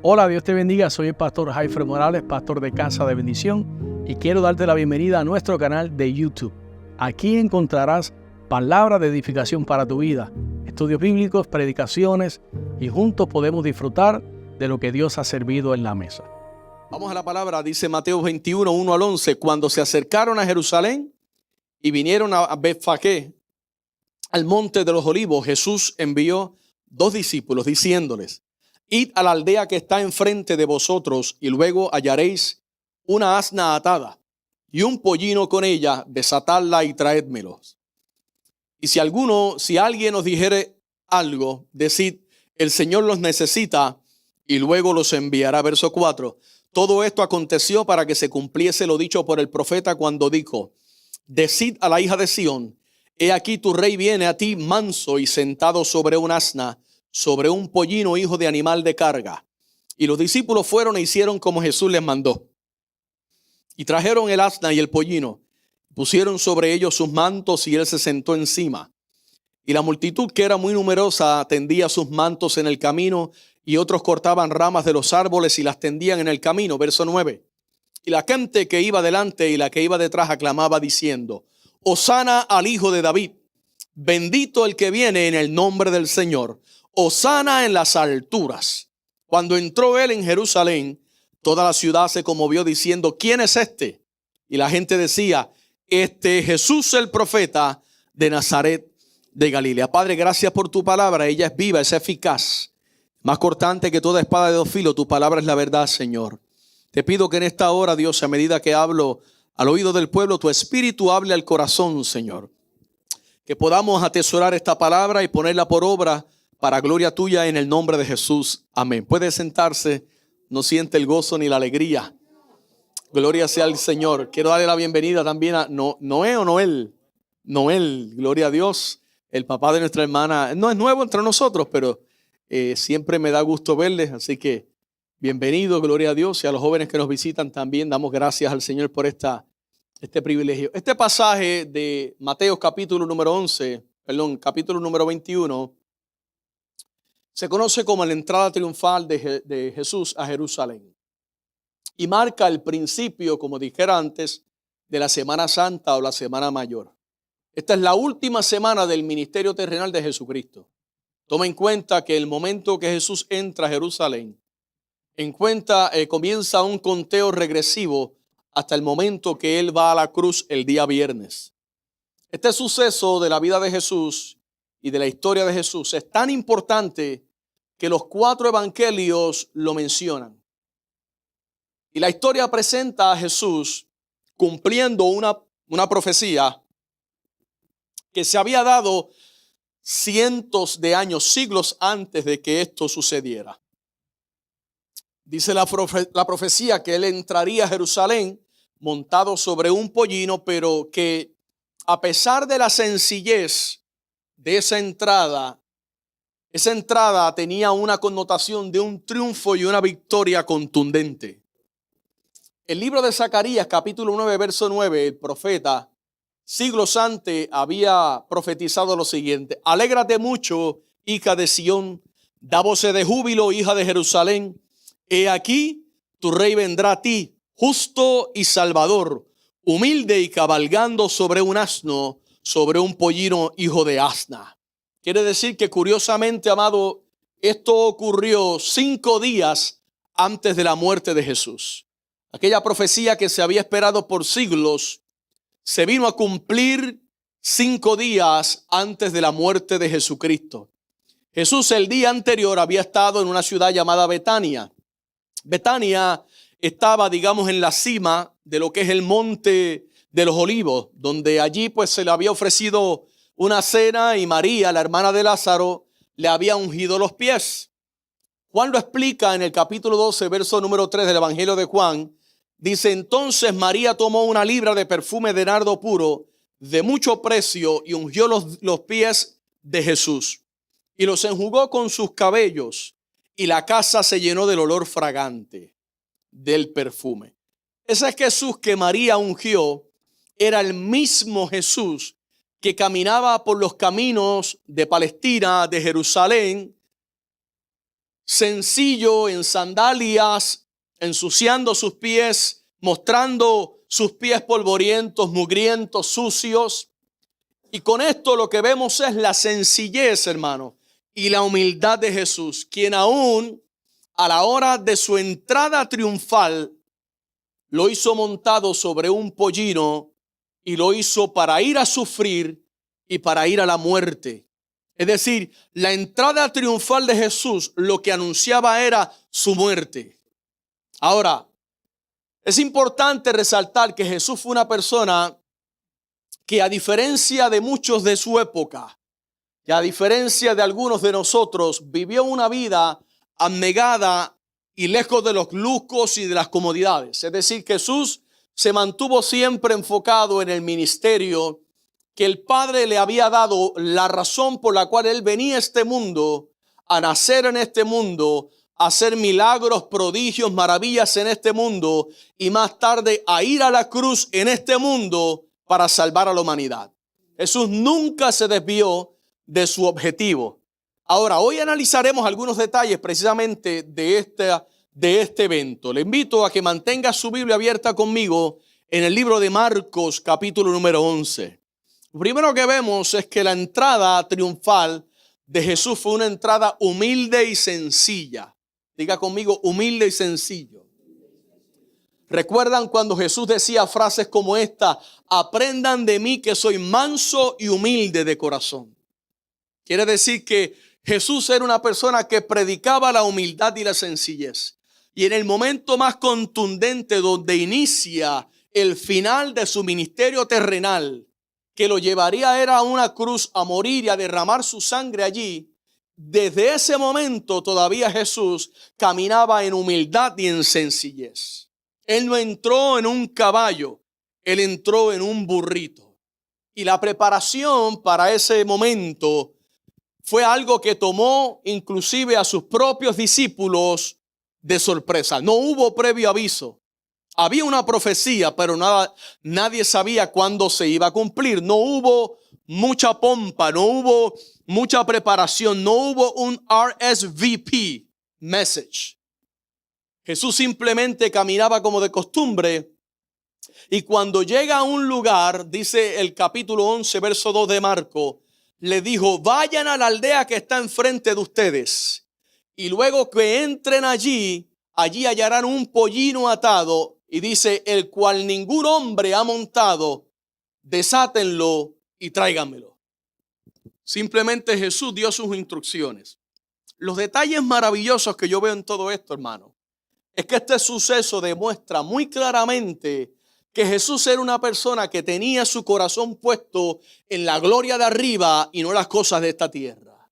Hola, Dios te bendiga. Soy el pastor Jaifer Morales, pastor de Casa de Bendición, y quiero darte la bienvenida a nuestro canal de YouTube. Aquí encontrarás palabras de edificación para tu vida, estudios bíblicos, predicaciones, y juntos podemos disfrutar de lo que Dios ha servido en la mesa. Vamos a la palabra, dice Mateo 21, 1 al 11. Cuando se acercaron a Jerusalén y vinieron a Betfagé, al monte de los olivos, Jesús envió 2 discípulos diciéndoles: id a la aldea que está enfrente de vosotros y luego hallaréis una asna atada y un pollino con ella, desatadla y traédmelos. Y si alguien os dijere algo, decid: el Señor los necesita, y luego los enviará. Verso 4. Todo esto aconteció para que se cumpliese lo dicho por el profeta cuando dijo: decid a la hija de Sión, he aquí tu rey viene a ti manso y sentado sobre un asna, sobre un pollino, hijo de animal de carga. Y los discípulos fueron e hicieron como Jesús les mandó. Y trajeron el asna y el pollino, pusieron sobre ellos sus mantos y él se sentó encima. Y la multitud, que era muy numerosa, tendía sus mantos en el camino, y otros cortaban ramas de los árboles y las tendían en el camino. Verso 9. Y la gente que iba delante y la que iba detrás aclamaba diciendo: Hosana al Hijo de David, bendito el que viene en el nombre del Señor, hosana en las alturas. Cuando entró él en Jerusalén, toda la ciudad se conmovió diciendo: ¿quién es este? Y la gente decía: este es Jesús el profeta de Nazaret de Galilea. Padre, gracias por tu palabra. Ella es viva, es eficaz, más cortante que toda espada de 2 filos. Tu palabra es la verdad, Señor. Te pido que en esta hora, Dios, a medida que hablo al oído del pueblo, tu espíritu hable al corazón, Señor. Que podamos atesorar esta palabra y ponerla por obra para gloria tuya, en el nombre de Jesús. Amén. Puede sentarse, no siente el gozo ni la alegría. Gloria sea al Señor. Quiero darle la bienvenida también a Noé o Noel. Noel, gloria a Dios, el papá de nuestra hermana. No es nuevo entre nosotros, pero siempre me da gusto verles, así que bienvenido, gloria a Dios. Y a los jóvenes que nos visitan también damos gracias al Señor por este privilegio. Este pasaje de Mateo capítulo número 21, se conoce como la entrada triunfal de Jesús a Jerusalén. Y marca el principio, como dijera antes, de la Semana Santa o la Semana Mayor. Esta es la última semana del ministerio terrenal de Jesucristo. Toma en cuenta que el momento que Jesús entra a Jerusalén, comienza un conteo regresivo hasta el momento que Él va a la cruz el día viernes. Este suceso de la vida de Jesús y de la historia de Jesús es tan importante que los 4 evangelios lo mencionan. Y la historia presenta a Jesús cumpliendo una profecía que se había dado cientos de años, siglos antes de que esto sucediera. Dice la profecía que él entraría a Jerusalén montado sobre un pollino, pero que a pesar de la sencillez de esa entrada tenía una connotación de un triunfo y una victoria contundente. El libro de Zacarías, capítulo 9, verso 9, el profeta, siglos antes, había profetizado lo siguiente: alégrate mucho, hija de Sión, da voces de júbilo, hija de Jerusalén. He aquí, tu rey vendrá a ti, justo y salvador, humilde y cabalgando sobre un asno, sobre un pollino, hijo de asna. Quiere decir que, curiosamente, amado, esto ocurrió 5 días antes de la muerte de Jesús. Aquella profecía que se había esperado por siglos se vino a cumplir 5 días antes de la muerte de Jesucristo. Jesús el día anterior había estado en una ciudad llamada Betania. Betania estaba, digamos, en la cima de lo que es el monte de los olivos, donde allí pues se le había ofrecido una cena y María, la hermana de Lázaro, le había ungido los pies. Juan lo explica en el capítulo 12, verso número 3 del Evangelio de Juan. Dice: entonces María tomó una libra de perfume de nardo puro de mucho precio y ungió los pies de Jesús y los enjugó con sus cabellos, y la casa se llenó del olor fragante del perfume. Ese Jesús que María ungió era el mismo Jesús que caminaba por los caminos de Palestina, de Jerusalén, sencillo, en sandalias, ensuciando sus pies, mostrando sus pies polvorientos, mugrientos, sucios. Y con esto lo que vemos es la sencillez, hermano, y la humildad de Jesús, quien aún a la hora de su entrada triunfal lo hizo montado sobre un pollino y lo hizo para ir a sufrir y para ir a la muerte. Es decir, la entrada triunfal de Jesús lo que anunciaba era su muerte. Ahora, es importante resaltar que Jesús fue una persona que, a diferencia de muchos de su época y a diferencia de algunos de nosotros, vivió una vida abnegada y lejos de los lujos y de las comodidades. Es decir, Jesús se mantuvo siempre enfocado en el ministerio que el Padre le había dado, la razón por la cual él venía a este mundo, a nacer en este mundo, a hacer milagros, prodigios, maravillas en este mundo y más tarde a ir a la cruz en este mundo para salvar a la humanidad. Jesús nunca se desvió de su objetivo. Ahora, hoy analizaremos algunos detalles precisamente de este evento. Le invito a que mantenga su Biblia abierta conmigo en el libro de Marcos, capítulo número 11. Lo primero que vemos es que la entrada triunfal de Jesús fue una entrada humilde y sencilla. Diga conmigo, humilde y sencillo. ¿Recuerdan cuando Jesús decía frases como esta? Aprendan de mí que soy manso y humilde de corazón. Quiere decir que Jesús era una persona que predicaba la humildad y la sencillez. Y en el momento más contundente donde inicia el final de su ministerio terrenal, que lo llevaría era a una cruz a morir y a derramar su sangre allí, desde ese momento todavía Jesús caminaba en humildad y en sencillez. Él no entró en un caballo, él entró en un burrito. Y la preparación para ese momento fue algo que tomó inclusive a sus propios discípulos de sorpresa. No hubo previo aviso. Había una profecía, pero nadie sabía cuándo se iba a cumplir. No hubo mucha pompa, no hubo mucha preparación, no hubo un RSVP message. Jesús simplemente caminaba como de costumbre y cuando llega a un lugar, dice el capítulo 11, verso 2 de Marcos, le dijo, vayan a la aldea que está enfrente de ustedes y luego que entren allí hallarán un pollino atado y dice, el cual ningún hombre ha montado, desátenlo y tráiganmelo. Simplemente Jesús dio sus instrucciones. Los detalles maravillosos que yo veo en todo esto, hermano, es que este suceso demuestra muy claramente que Jesús era una persona que tenía su corazón puesto en la gloria de arriba y no las cosas de esta tierra.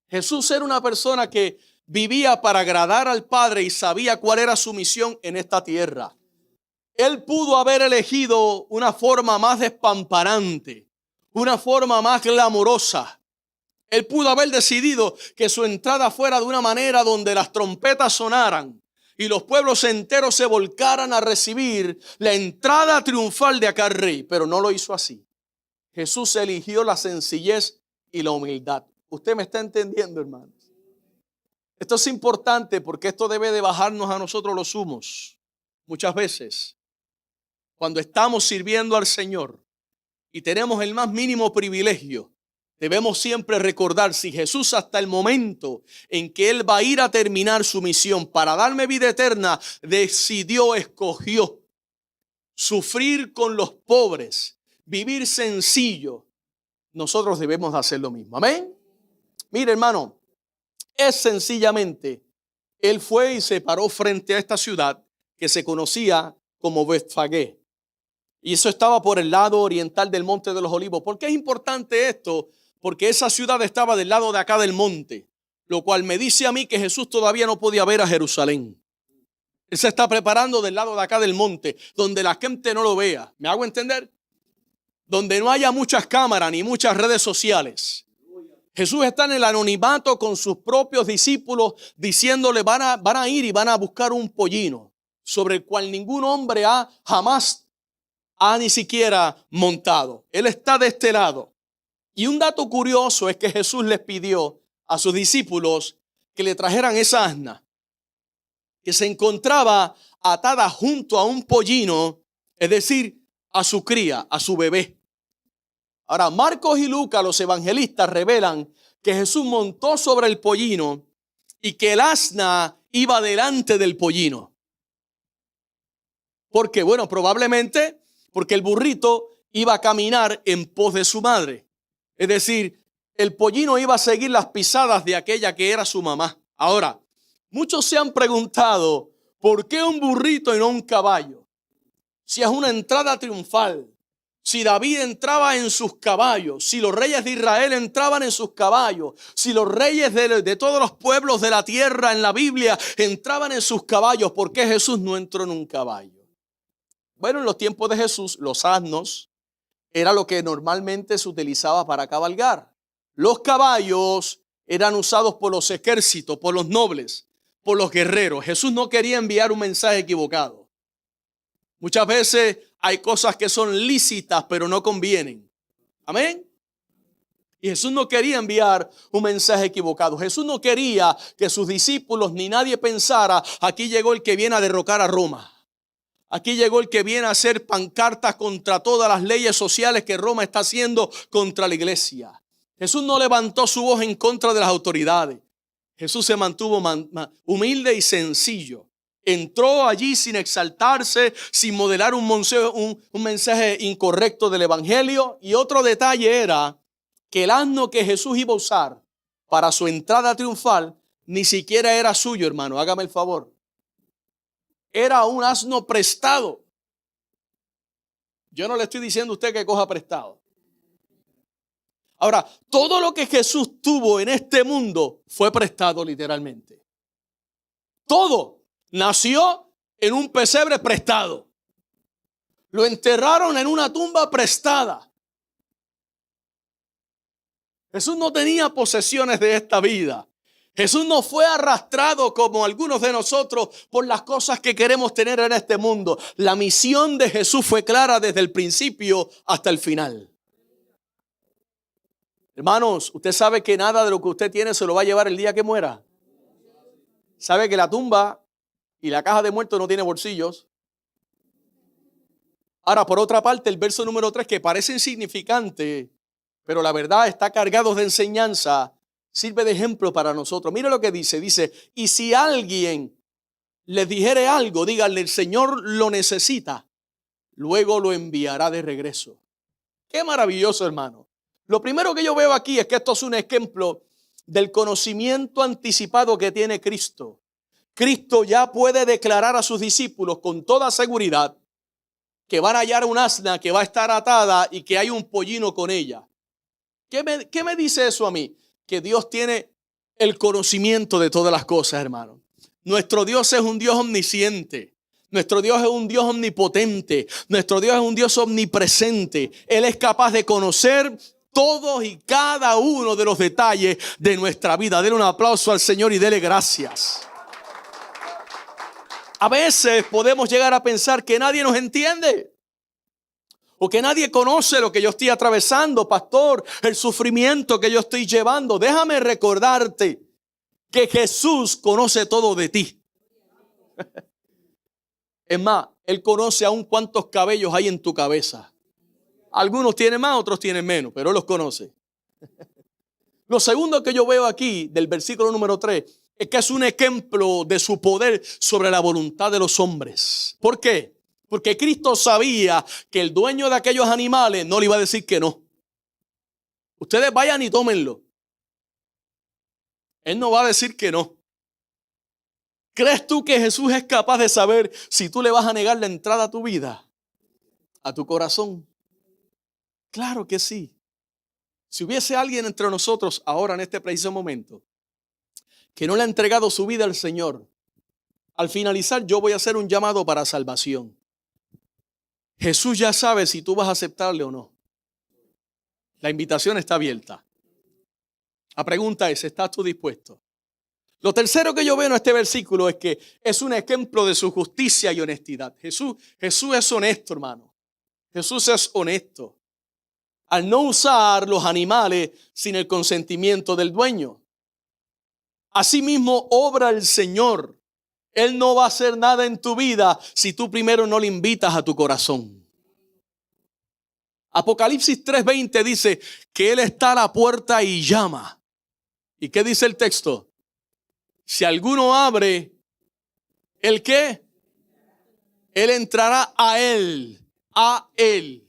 Jesús era una persona que vivía para agradar al Padre y sabía cuál era su misión en esta tierra. Él pudo haber elegido una forma más despampanante, una forma más glamorosa. Él pudo haber decidido que su entrada fuera de una manera donde las trompetas sonaran y los pueblos enteros se volcaran a recibir la entrada triunfal de aquel rey, pero no lo hizo así. Jesús eligió la sencillez y la humildad. ¿Usted me está entendiendo, hermanos? Esto es importante porque esto debe de bajarnos a nosotros los humos. Muchas veces, cuando estamos sirviendo al Señor y tenemos el más mínimo privilegio, debemos siempre recordar si Jesús hasta el momento en que Él va a ir a terminar su misión para darme vida eterna, decidió, escogió sufrir con los pobres, vivir sencillo, nosotros debemos hacer lo mismo. Amén. Mire, hermano, es sencillamente, Él fue y se paró frente a esta ciudad que se conocía como Betfagé. Y eso estaba por el lado oriental del Monte de los Olivos. ¿Por qué es importante esto? Porque esa ciudad estaba del lado de acá del monte, lo cual me dice a mí que Jesús todavía no podía ver a Jerusalén. Él se está preparando del lado de acá del monte, donde la gente no lo vea. ¿Me hago entender? Donde no haya muchas cámaras ni muchas redes sociales. Jesús está en el anonimato con sus propios discípulos diciéndole van a ir y van a buscar un pollino sobre el cual ningún hombre jamás ha ni siquiera montado. Él está de este lado. Y un dato curioso es que Jesús les pidió a sus discípulos que le trajeran esa asna que se encontraba atada junto a un pollino, es decir, a su cría, a su bebé. Ahora, Marcos y Lucas, los evangelistas, revelan que Jesús montó sobre el pollino y que el asna iba delante del pollino. ¿Por qué? Bueno, probablemente porque el burrito iba a caminar en pos de su madre. Es decir, el pollino iba a seguir las pisadas de aquella que era su mamá. Ahora, muchos se han preguntado, ¿por qué un burrito y no un caballo? Si es una entrada triunfal, si David entraba en sus caballos, si los reyes de Israel entraban en sus caballos, si los reyes de todos los pueblos de la tierra en la Biblia entraban en sus caballos, ¿por qué Jesús no entró en un caballo? Bueno, en los tiempos de Jesús, los asnos era lo que normalmente se utilizaba para cabalgar. Los caballos eran usados por los ejércitos, por los nobles, por los guerreros. Jesús no quería enviar un mensaje equivocado. Muchas veces hay cosas que son lícitas, pero no convienen. Amén. Y Jesús no quería enviar un mensaje equivocado. Jesús no quería que sus discípulos ni nadie pensara, aquí llegó el que viene a derrocar a Roma. Aquí llegó el que viene a hacer pancartas contra todas las leyes sociales que Roma está haciendo contra la iglesia. Jesús no levantó su voz en contra de las autoridades. Jesús se mantuvo humilde y sencillo. Entró allí sin exaltarse, sin modelar un mensaje incorrecto del evangelio. Y otro detalle era que el asno que Jesús iba a usar para su entrada triunfal ni siquiera era suyo, hermano. Hágame el favor. Era un asno prestado. Yo no le estoy diciendo a usted que coja prestado. Ahora, todo lo que Jesús tuvo en este mundo fue prestado literalmente. Todo. Nació en un pesebre prestado. Lo enterraron en una tumba prestada. Jesús no tenía posesiones de esta vida. Jesús no fue arrastrado como algunos de nosotros por las cosas que queremos tener en este mundo. La misión de Jesús fue clara desde el principio hasta el final. Hermanos, usted sabe que nada de lo que usted tiene se lo va a llevar el día que muera. Sabe que la tumba y la caja de muertos no tiene bolsillos. Ahora, por otra parte, el verso número 3, que parece insignificante, pero la verdad está cargado de enseñanza, sirve de ejemplo para nosotros. Mire lo que dice. Dice, y si alguien les dijere algo, díganle, el Señor lo necesita, luego lo enviará de regreso. Qué maravilloso, hermano. Lo primero que yo veo aquí es que esto es un ejemplo del conocimiento anticipado que tiene Cristo. Cristo ya puede declarar a sus discípulos con toda seguridad que van a hallar un asna que va a estar atada y que hay un pollino con ella. ¿Qué me dice eso a mí? Que Dios tiene el conocimiento de todas las cosas, hermano. Nuestro Dios es un Dios omnisciente. Nuestro Dios es un Dios omnipotente. Nuestro Dios es un Dios omnipresente. Él es capaz de conocer todos y cada uno de los detalles de nuestra vida. Denle un aplauso al Señor y dele gracias. A veces podemos llegar a pensar que nadie nos entiende o que nadie conoce lo que yo estoy atravesando, pastor, el sufrimiento que yo estoy llevando. Déjame recordarte que Jesús conoce todo de ti. Es más, Él conoce aún cuántos cabellos hay en tu cabeza. Algunos tienen más, otros tienen menos, pero Él los conoce. Lo segundo que yo veo aquí del versículo número 3 es que es un ejemplo de su poder sobre la voluntad de los hombres. ¿Por qué? Porque Cristo sabía que el dueño de aquellos animales no le iba a decir que no. Ustedes vayan y tómenlo. Él no va a decir que no. ¿Crees tú que Jesús es capaz de saber si tú le vas a negar la entrada a tu vida, a tu corazón? Claro que sí. Si hubiese alguien entre nosotros ahora en este preciso momento que no le ha entregado su vida al Señor, al finalizar yo voy a hacer un llamado para salvación. Jesús ya sabe si tú vas a aceptarle o no. La invitación está abierta. La pregunta es, ¿estás tú dispuesto? Lo tercero que yo veo en este versículo es que es un ejemplo de su justicia y honestidad. Jesús es honesto, hermano. Jesús es honesto. Al no usar los animales sin el consentimiento del dueño. Asimismo obra el Señor. Él no va a hacer nada en tu vida si tú primero no le invitas a tu corazón. Apocalipsis 3:20 dice que Él está a la puerta y llama. ¿Y qué dice el texto? Si alguno abre, ¿el qué? Él entrará a Él, a Él.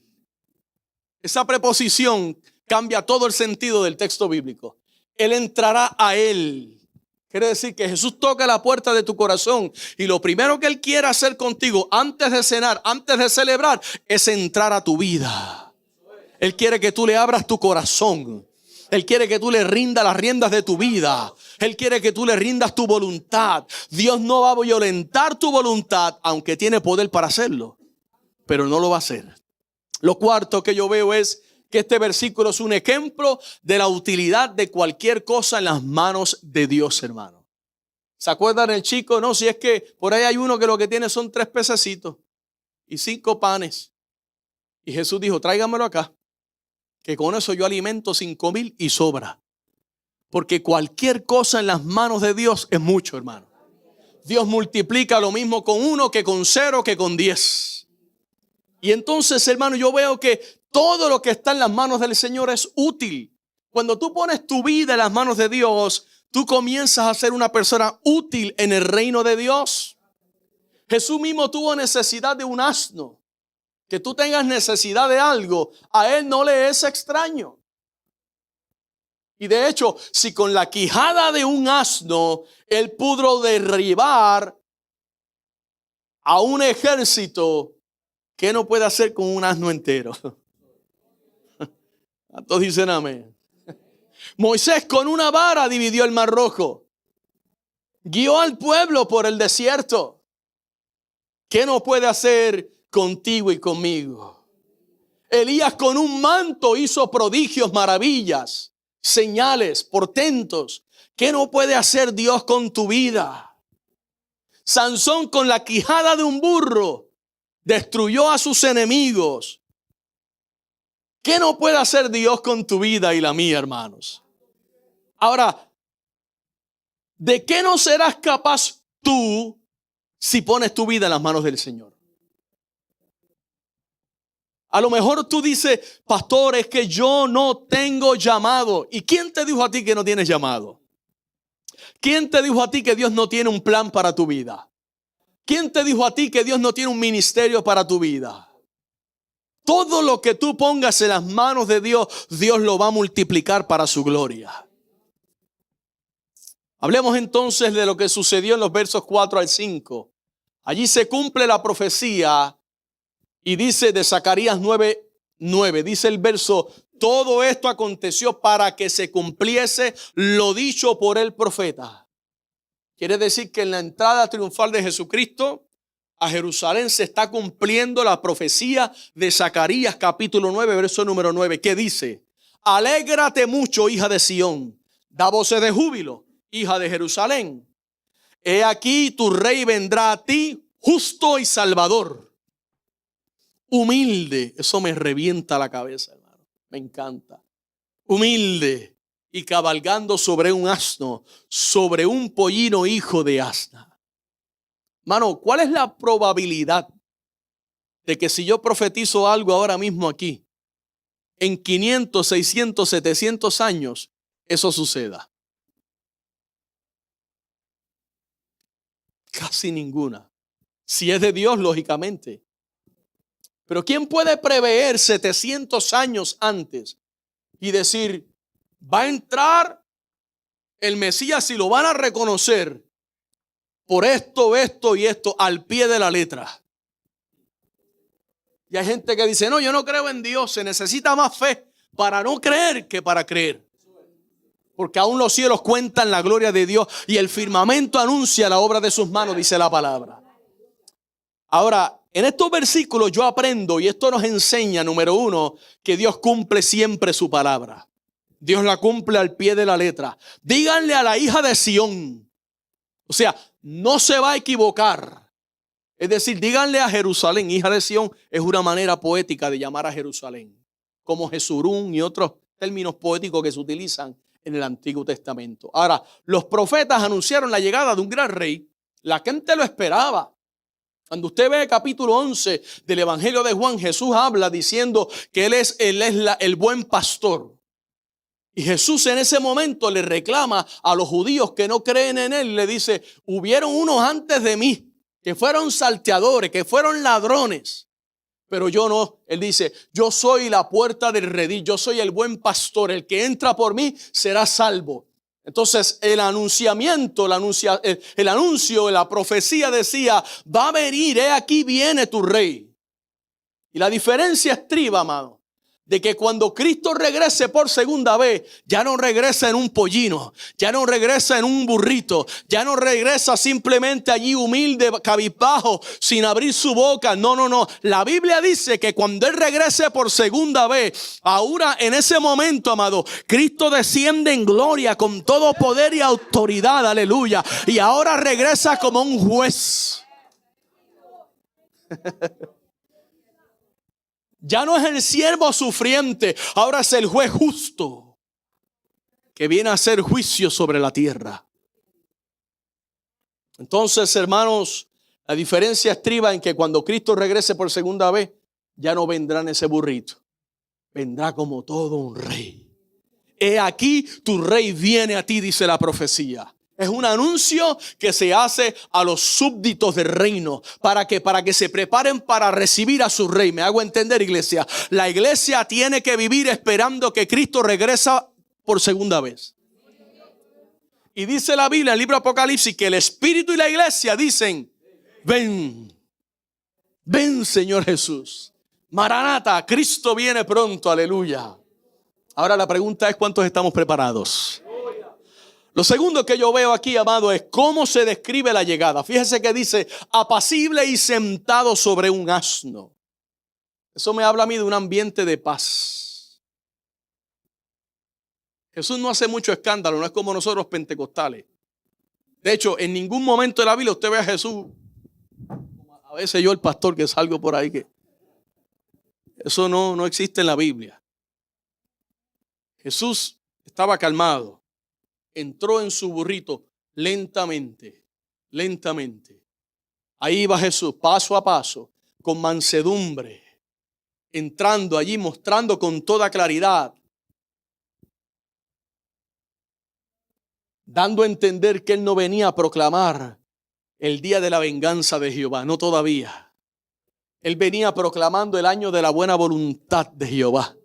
Esa preposición cambia todo el sentido del texto bíblico. Él entrará a Él. Quiere decir que Jesús toca la puerta de tu corazón y lo primero que Él quiere hacer contigo antes de cenar, antes de celebrar, es entrar a tu vida. Él quiere que tú le abras tu corazón. Él quiere que tú le rindas las riendas de tu vida. Él quiere que tú le rindas tu voluntad. Dios no va a violentar tu voluntad, aunque tiene poder para hacerlo, pero no lo va a hacer. Lo cuarto que yo veo es que este versículo es un ejemplo de la utilidad de cualquier cosa en las manos de Dios, hermano. ¿Se acuerdan el chico? No, si es que por ahí hay uno que lo que tiene son 3 pececitos y 5 panes. Y Jesús dijo, tráigamelo acá, que con eso yo alimento 5,000 y sobra. Porque cualquier cosa en las manos de Dios es mucho, hermano. Dios multiplica lo mismo con 1 que con 0 que con 10. Y entonces, hermano, yo veo que todo lo que está en las manos del Señor es útil. Cuando tú pones tu vida en las manos de Dios, tú comienzas a ser una persona útil en el reino de Dios. Jesús mismo tuvo necesidad de un asno. Que tú tengas necesidad de algo, a Él no le es extraño. Y de hecho, si con la quijada de un asno Él pudo derribar a un ejército, ¿qué no puede hacer con un asno entero? Todos dicen amén. Moisés con una vara dividió el mar rojo. Guió al pueblo por el desierto. ¿Qué no puede hacer contigo y conmigo? Elías con un manto hizo prodigios, maravillas, señales, portentos. ¿Qué no puede hacer Dios con tu vida? Sansón con la quijada de un burro destruyó a sus enemigos. ¿Qué no puede hacer Dios con tu vida y la mía, hermanos? Ahora, ¿de qué no serás capaz tú si pones tu vida en las manos del Señor? A lo mejor tú dices, pastor, es que yo no tengo llamado. ¿Y quién te dijo a ti que no tienes llamado? ¿Quién te dijo a ti que Dios no tiene un plan para tu vida? ¿Quién te dijo a ti que Dios no tiene un ministerio para tu vida? Todo lo que tú pongas en las manos de Dios, Dios lo va a multiplicar para su gloria. Hablemos entonces de lo que sucedió en los versos 4 al 5. Allí se cumple la profecía y dice de Zacarías 9:9. Dice el verso, todo esto aconteció para que se cumpliese lo dicho por el profeta. Quiere decir que en la entrada triunfal de Jesucristo a Jerusalén se está cumpliendo la profecía de Zacarías capítulo 9, verso número 9, que dice, alégrate mucho, hija de Sión, da voces de júbilo, hija de Jerusalén. He aquí tu rey vendrá a ti, justo y salvador, humilde. Eso me revienta la cabeza, hermano, me encanta. Humilde y cabalgando sobre un asno, sobre un pollino hijo de asna. Mano, ¿cuál es la probabilidad de que si yo profetizo algo ahora mismo aquí, en 500, 600, 700 años, eso suceda? Casi ninguna. Si es de Dios, lógicamente. Pero ¿quién puede prever 700 años antes y decir, va a entrar el Mesías y lo van a reconocer por esto, esto y esto, al pie de la letra? Y hay gente que dice, no, yo no creo en Dios. Se necesita más fe para no creer que para creer. Porque aún los cielos cuentan la gloria de Dios y el firmamento anuncia la obra de sus manos, dice la palabra. Ahora, en estos versículos yo aprendo, y esto nos enseña, número 1, que Dios cumple siempre su palabra. Dios la cumple al pie de la letra. Díganle a la hija de Sión. O sea, no se va a equivocar. Es decir, díganle a Jerusalén, hija de Sión, es una manera poética de llamar a Jerusalén. Como Jesurún y otros términos poéticos que se utilizan en el Antiguo Testamento. Ahora, los profetas anunciaron la llegada de un gran rey. La gente lo esperaba. Cuando usted ve el capítulo 11 del Evangelio de Juan, Jesús habla diciendo que Él es el buen pastor. Y Jesús en ese momento le reclama a los judíos que no creen en Él. Le dice, hubieron unos antes de mí que fueron salteadores, que fueron ladrones. Pero yo no. Él dice, yo soy la puerta del redil, yo soy el buen pastor. El que entra por mí será salvo. Entonces el anuncio, la profecía decía, va a venir, aquí viene tu rey. Y la diferencia estriba, amado, de que cuando Cristo regrese por segunda vez, ya no regresa en un pollino, ya no regresa en un burrito, ya no regresa simplemente allí humilde, cabizbajo, sin abrir su boca. No. La Biblia dice que cuando Él regrese por segunda vez, ahora en ese momento, amado, Cristo desciende en gloria con todo poder y autoridad, aleluya. Y ahora regresa como un juez. Ya no es el siervo sufriente, ahora es el juez justo que viene a hacer juicio sobre la tierra. Entonces, hermanos, la diferencia estriba en que cuando Cristo regrese por segunda vez, ya no vendrá en ese burrito, vendrá como todo un rey. He aquí tu rey viene a ti, dice la profecía. Es un anuncio que se hace a los súbditos del reino para que se preparen para recibir a su rey. ¿Me hago entender, iglesia? La iglesia tiene que vivir esperando que Cristo regresa por segunda vez. Y dice la Biblia en el libro de Apocalipsis que el Espíritu y la iglesia dicen, ven, ven Señor Jesús. Maranata, Cristo viene pronto, aleluya. Ahora la pregunta es, ¿cuántos estamos preparados? Lo segundo que yo veo aquí, amado, es cómo se describe la llegada. Fíjese que dice, apacible y sentado sobre un asno. Eso me habla a mí de un ambiente de paz. Jesús no hace mucho escándalo, no es como nosotros pentecostales. De hecho, en ningún momento de la Biblia usted ve a Jesús, a veces yo el pastor que salgo por ahí, que eso no existe en la Biblia. Jesús estaba calmado. Entró en su burrito lentamente. Ahí va Jesús, paso a paso, con mansedumbre, entrando allí, mostrando con toda claridad, dando a entender que Él no venía a proclamar el día de la venganza de Jehová, no todavía. Él venía proclamando el año de la buena voluntad de Jehová.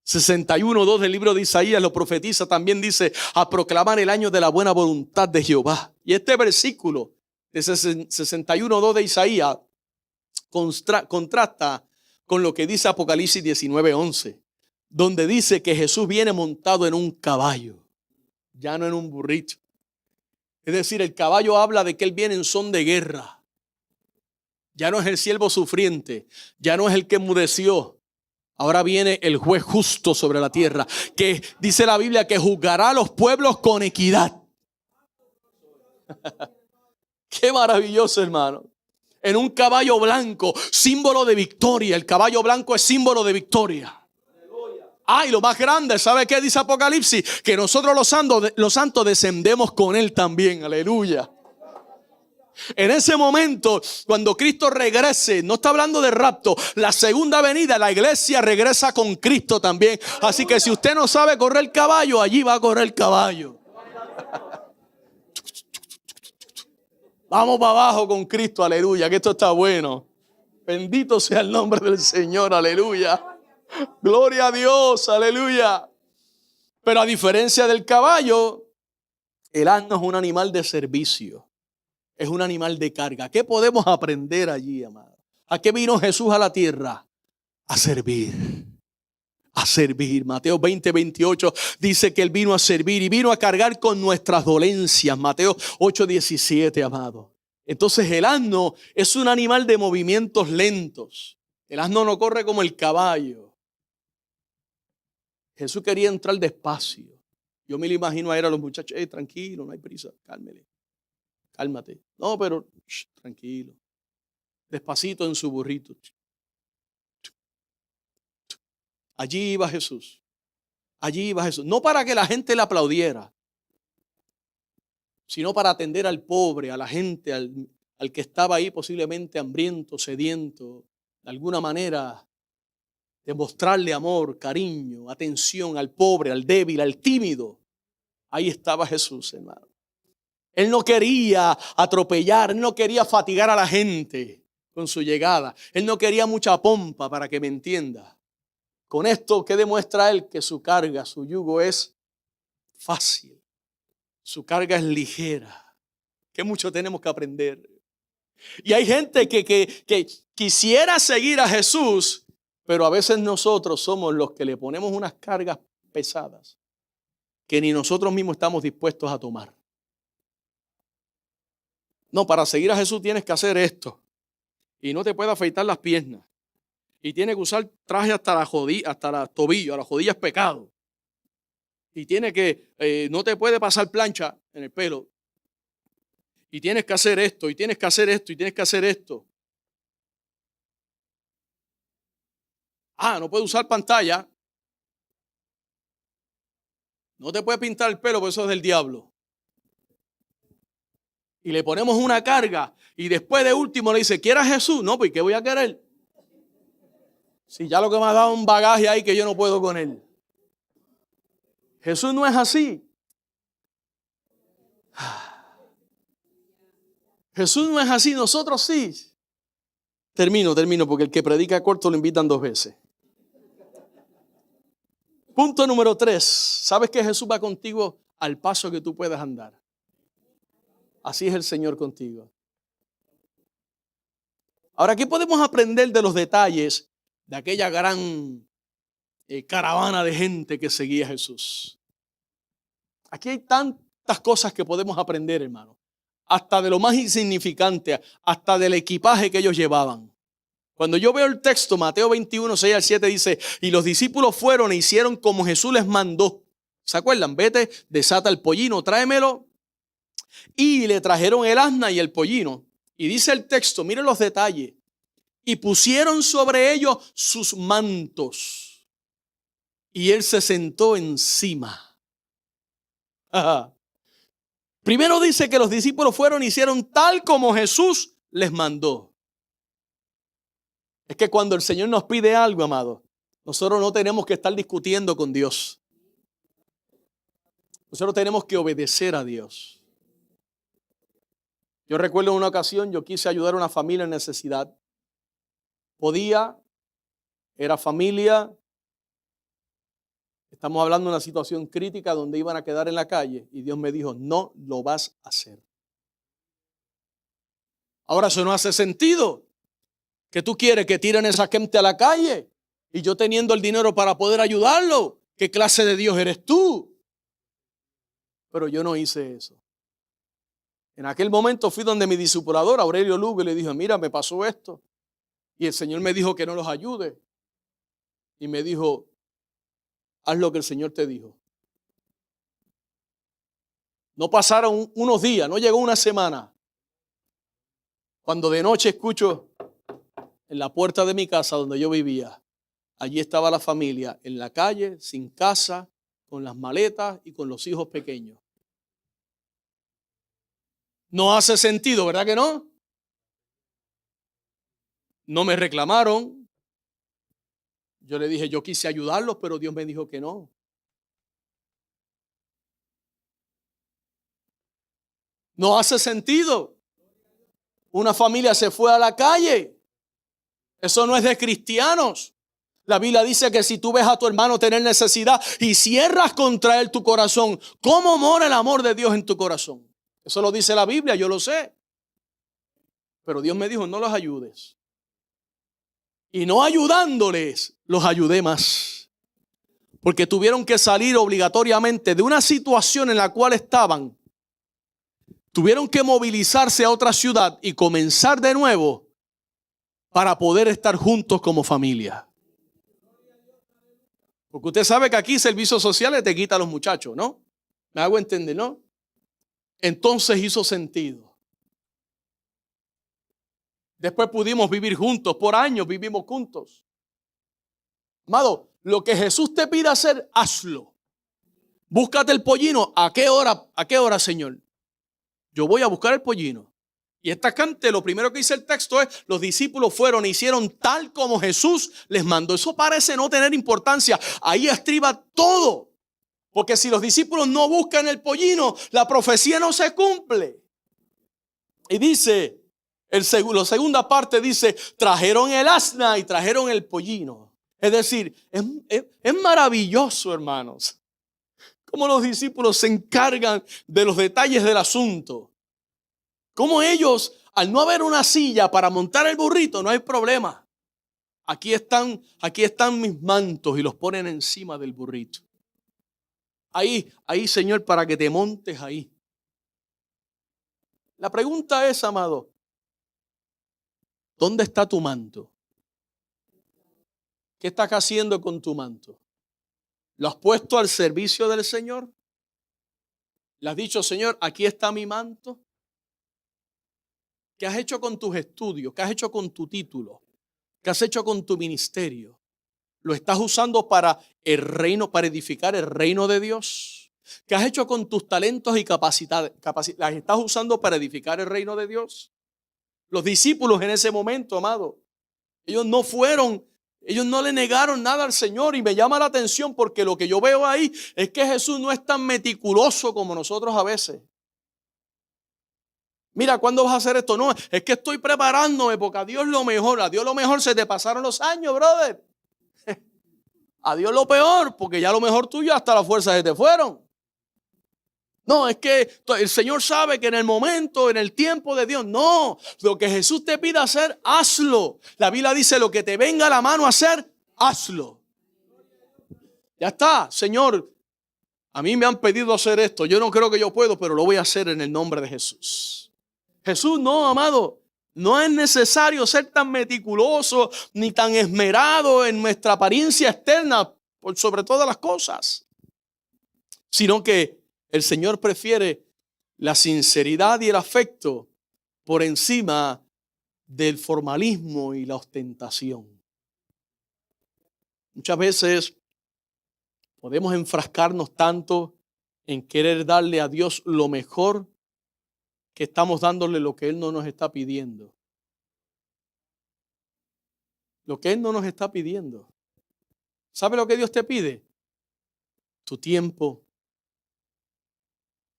61:2 del libro de Isaías lo profetiza, también dice a proclamar el año de la buena voluntad de Jehová. Y este versículo de 61:2 de Isaías contrasta con lo que dice Apocalipsis 19:11, donde dice que Jesús viene montado en un caballo, ya no en un burrito. Es decir, el caballo habla de que Él viene en son de guerra. Ya no es el siervo sufriente, ya no es el que enmudeció. Ahora viene el juez justo sobre la tierra, que dice la Biblia que juzgará a los pueblos con equidad. Qué maravilloso, hermano. En un caballo blanco, símbolo de victoria. El caballo blanco es símbolo de victoria. Y lo más grande, ¿sabe qué dice Apocalipsis? Que nosotros los santos descendemos con Él también. Aleluya. En ese momento, cuando Cristo regrese, no está hablando de rapto, la segunda venida, la iglesia regresa con Cristo también. Así que si usted no sabe correr el caballo, allí va a correr el caballo. Vamos para abajo con Cristo, aleluya, que esto está bueno. Bendito sea el nombre del Señor, aleluya. Gloria a Dios, aleluya. Pero a diferencia del caballo, el asno es un animal de servicio. Es un animal de carga. ¿Qué podemos aprender allí, amado? ¿A qué vino Jesús a la tierra? A servir. A servir. Mateo 20:28 dice que Él vino a servir y vino a cargar con nuestras dolencias. Mateo 8:17, amado. Entonces el asno es un animal de movimientos lentos. El asno no corre como el caballo. Jesús quería entrar despacio. Yo me lo imagino a los muchachos, tranquilo, no hay prisa, cálmate. No, pero tranquilo. Despacito en su burrito. Allí iba Jesús Allí iba Jesús. No para que la gente le aplaudiera, sino para atender al pobre, a la gente, al que estaba ahí posiblemente hambriento, sediento, de alguna manera demostrarle amor, cariño, atención al pobre, al débil, al tímido. Ahí estaba Jesús, hermano. Él no quería atropellar, él no quería fatigar a la gente con su llegada. Él no quería mucha pompa, para que me entienda. Con esto, ¿qué demuestra él? Que su carga, su yugo es fácil. Su carga es ligera. Que mucho tenemos que aprender. Y hay gente que quisiera seguir a Jesús, pero a veces nosotros somos los que le ponemos unas cargas pesadas que ni nosotros mismos estamos dispuestos a tomar. No, para seguir a Jesús tienes que hacer esto. Y no te puedes afeitar las piernas. Y tienes que usar traje hasta la tobillo, a las rodillas pecado. Y tienes que, no te puede pasar plancha en el pelo. Y tienes que hacer esto, y tienes que hacer esto, y tienes que hacer esto. No puedes usar pantalla. No te puedes pintar el pelo, porque eso es del diablo. Y le ponemos una carga. Y después de último le dice, ¿quieres a Jesús? No, pues ¿qué voy a querer? Si ya lo que me ha dado un bagaje ahí que yo no puedo con él. Jesús no es así. Jesús no es así, nosotros sí. Termino, porque el que predica corto lo invitan 2 veces. Punto número 3. ¿Sabes que Jesús va contigo al paso que tú puedas andar? Así es el Señor contigo. Ahora, ¿qué podemos aprender de los detalles de aquella gran caravana de gente que seguía a Jesús? Aquí hay tantas cosas que podemos aprender, hermano. Hasta de lo más insignificante, hasta del equipaje que ellos llevaban. Cuando yo veo el texto, Mateo 21, 6 al 7 dice, y los discípulos fueron e hicieron como Jesús les mandó. ¿Se acuerdan? Vete, desata el pollino, tráemelo. Y le trajeron el asna y el pollino. Y dice el texto, miren los detalles. Y pusieron sobre ellos sus mantos. Y él se sentó encima. Ajá. Primero dice que los discípulos fueron y hicieron tal como Jesús les mandó. Es que cuando el Señor nos pide algo, amado, nosotros no tenemos que estar discutiendo con Dios. Nosotros tenemos que obedecer a Dios. Yo recuerdo en una ocasión, yo quise ayudar a una familia en necesidad. Podía, era familia. Estamos hablando de una situación crítica donde iban a quedar en la calle. Y Dios me dijo, no lo vas a hacer. Ahora eso no hace sentido. ¿Qué tú quieres? ¿Que tiren esa gente a la calle? Y yo teniendo el dinero para poder ayudarlo. ¿Qué clase de Dios eres tú? Pero yo no hice eso. En aquel momento fui donde mi discipulador, Aurelio Lugo, y le dije, mira, me pasó esto. Y el Señor me dijo que no los ayude. Y me dijo, haz lo que el Señor te dijo. No pasaron unos días, no llegó una semana. Cuando de noche escucho en la puerta de mi casa donde yo vivía, allí estaba la familia en la calle, sin casa, con las maletas y con los hijos pequeños. No hace sentido, ¿verdad que no? No me reclamaron. Yo le dije, yo quise ayudarlos, pero Dios me dijo que no. No hace sentido. Una familia se fue a la calle. Eso no es de cristianos. La Biblia dice que si tú ves a tu hermano tener necesidad y cierras contra él tu corazón, ¿cómo mora el amor de Dios en tu corazón? Eso lo dice la Biblia, yo lo sé. Pero Dios me dijo, no los ayudes. Y no ayudándoles, los ayudé más. Porque tuvieron que salir obligatoriamente de una situación en la cual estaban. Tuvieron que movilizarse a otra ciudad y comenzar de nuevo para poder estar juntos como familia. Porque usted sabe que aquí servicios sociales te quita a los muchachos, ¿no? Me hago entender, ¿no? Entonces hizo sentido. Después pudimos vivir juntos, por años vivimos juntos. Amado, lo que Jesús te pide hacer, hazlo. búscate el pollino. ¿A qué hora? ¿A qué hora, Señor? Yo voy a buscar el pollino. Y esta gente, lo primero que dice el texto es, los discípulos fueron e hicieron tal como Jesús les mandó. Eso parece no tener importancia. Ahí estriba todo. Porque si los discípulos no buscan el pollino, la profecía no se cumple. Y dice, la segunda parte dice, trajeron el asna y trajeron el pollino. Es decir, es maravilloso, hermanos, cómo los discípulos se encargan de los detalles del asunto. Cómo ellos, al no haber una silla para montar el burrito, no hay problema. Aquí están mis mantos y los ponen encima del burrito. Ahí, Señor, para que te montes ahí. La pregunta es, amado, ¿dónde está tu manto? ¿Qué estás haciendo con tu manto? ¿Lo has puesto al servicio del Señor? ¿Le has dicho, Señor, aquí está mi manto? ¿Qué has hecho con tus estudios? ¿Qué has hecho con tu título? ¿Qué has hecho con tu ministerio? ¿Lo estás usando para el reino, para edificar el reino de Dios? ¿Qué has hecho con tus talentos y capacidades? ¿Las estás usando para edificar el reino de Dios? Los discípulos en ese momento, amado, ellos no le negaron nada al Señor, y me llama la atención porque lo que yo veo ahí es que Jesús no es tan meticuloso como nosotros a veces. Mira, ¿cuándo vas a hacer esto? No, es que estoy preparándome porque a Dios lo mejor se te pasaron los años, brother. A Dios lo peor, porque ya lo mejor tuyo hasta las fuerzas se te fueron. No, es que el Señor sabe que en el momento, en el tiempo de Dios, no. Lo que Jesús te pida hacer, hazlo. La Biblia dice, lo que te venga a la mano a hacer, hazlo. Ya está, Señor. A mí me han pedido hacer esto. Yo no creo que yo puedo, pero lo voy a hacer en el nombre de Jesús. Jesús, no, amado. No es necesario ser tan meticuloso ni tan esmerado en nuestra apariencia externa por sobre todas las cosas, sino que el Señor prefiere la sinceridad y el afecto por encima del formalismo y la ostentación. Muchas veces podemos enfrascarnos tanto en querer darle a Dios lo mejor que estamos dándole lo que Él no nos está pidiendo. Lo que Él no nos está pidiendo. ¿Sabe lo que Dios te pide? Tu tiempo.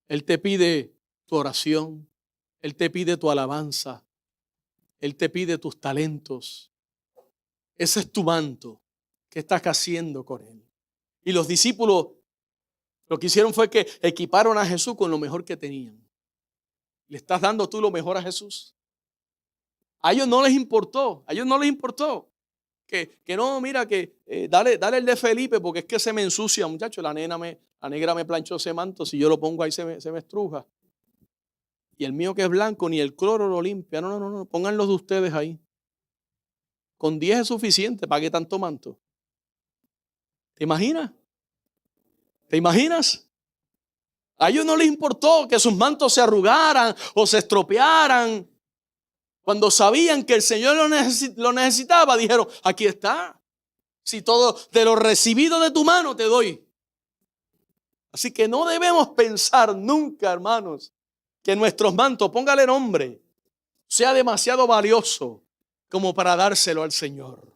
Él te pide tu oración. Él te pide tu alabanza. Él te pide tus talentos. Ese es tu manto. ¿Qué estás haciendo con Él? Y los discípulos lo que hicieron fue que equiparon a Jesús con lo mejor que tenían. ¿Le estás dando tú lo mejor a Jesús? A ellos no les importó. Que no, mira, que dale el de Felipe porque es que se me ensucia, muchacho. La negra me planchó ese manto. Si yo lo pongo ahí se me estruja. Y el mío que es blanco, ni el cloro lo limpia. No. Pongan los de ustedes ahí. Con 10 es suficiente. ¿Para qué tanto manto? ¿Te imaginas? A ellos no les importó que sus mantos se arrugaran o se estropearan. Cuando sabían que el Señor lo necesitaba, dijeron, aquí está. Si todo de lo recibido de tu mano te doy. Así que no debemos pensar nunca, hermanos, que nuestros mantos, póngale nombre, sea demasiado valioso como para dárselo al Señor.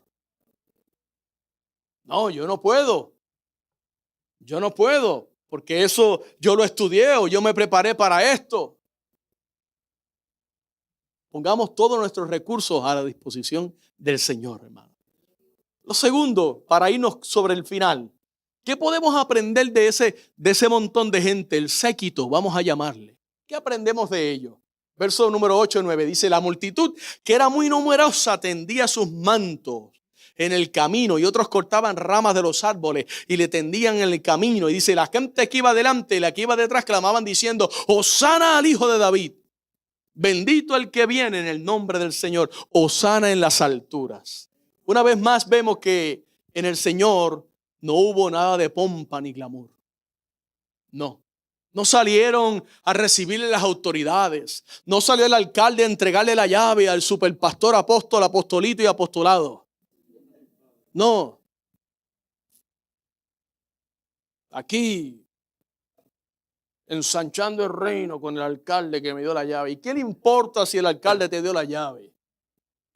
No, yo no puedo. Porque eso yo lo estudié o yo me preparé para esto. Pongamos todos nuestros recursos a la disposición del Señor, hermano. Lo segundo, para irnos sobre el final, ¿qué podemos aprender de ese montón de gente, el séquito, vamos a llamarle? ¿Qué aprendemos de ellos? Verso número 8 y 9 dice, la multitud, que era muy numerosa, tendía sus mantos en el camino, y otros cortaban ramas de los árboles y le tendían en el camino. Y dice, la gente que iba delante y la que iba detrás clamaban diciendo, Hosana al Hijo de David. Bendito el que viene en el nombre del Señor. Hosana en las alturas. Una vez más vemos que en el Señor no hubo nada de pompa ni glamour. No salieron a recibirle las autoridades. No salió el alcalde a entregarle la llave al superpastor, apóstol, apostolito y apostolado. No. Aquí ensanchando el reino con el alcalde que me dio la llave. ¿Y qué le importa si el alcalde te dio la llave?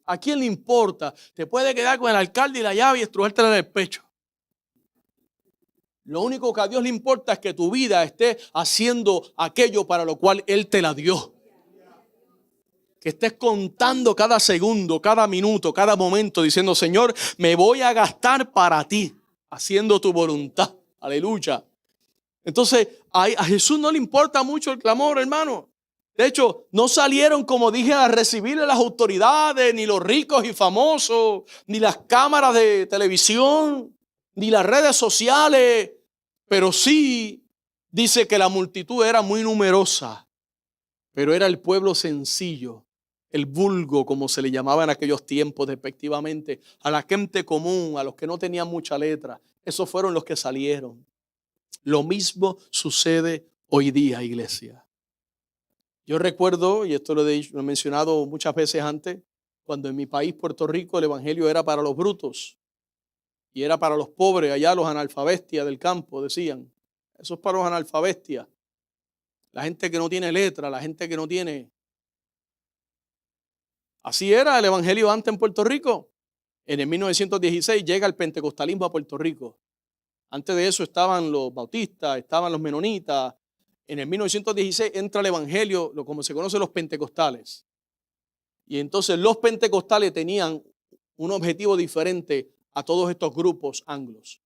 ¿A quién le importa? Te puede quedar con el alcalde y la llave y estrujártela en el pecho. Lo único que a Dios le importa es que tu vida esté haciendo aquello para lo cual Él te la dio. Que estés contando cada segundo, cada minuto, cada momento, diciendo, Señor, me voy a gastar para ti, haciendo tu voluntad. Aleluya. Entonces, a Jesús no le importa mucho el clamor, hermano. De hecho, no salieron, como dije, a recibirle las autoridades, ni los ricos y famosos, ni las cámaras de televisión, ni las redes sociales. Pero sí dice que la multitud era muy numerosa, pero era el pueblo sencillo, el vulgo, como se le llamaba en aquellos tiempos, despectivamente, a la gente común, a los que no tenían mucha letra. Esos fueron los que salieron. Lo mismo sucede hoy día, iglesia. Yo recuerdo, y esto lo he mencionado muchas veces antes, cuando en mi país, Puerto Rico, el evangelio era para los brutos y era para los pobres, allá los analfabestias del campo, decían. Eso es para los analfabestias. La gente que no tiene letra, la gente que no tiene. Así era el evangelio antes en Puerto Rico. En el 1916 llega el pentecostalismo a Puerto Rico. Antes de eso estaban los bautistas, estaban los menonitas. En el 1916 entra el evangelio, como se conoce, los pentecostales. Y entonces los pentecostales tenían un objetivo diferente a todos estos grupos anglos.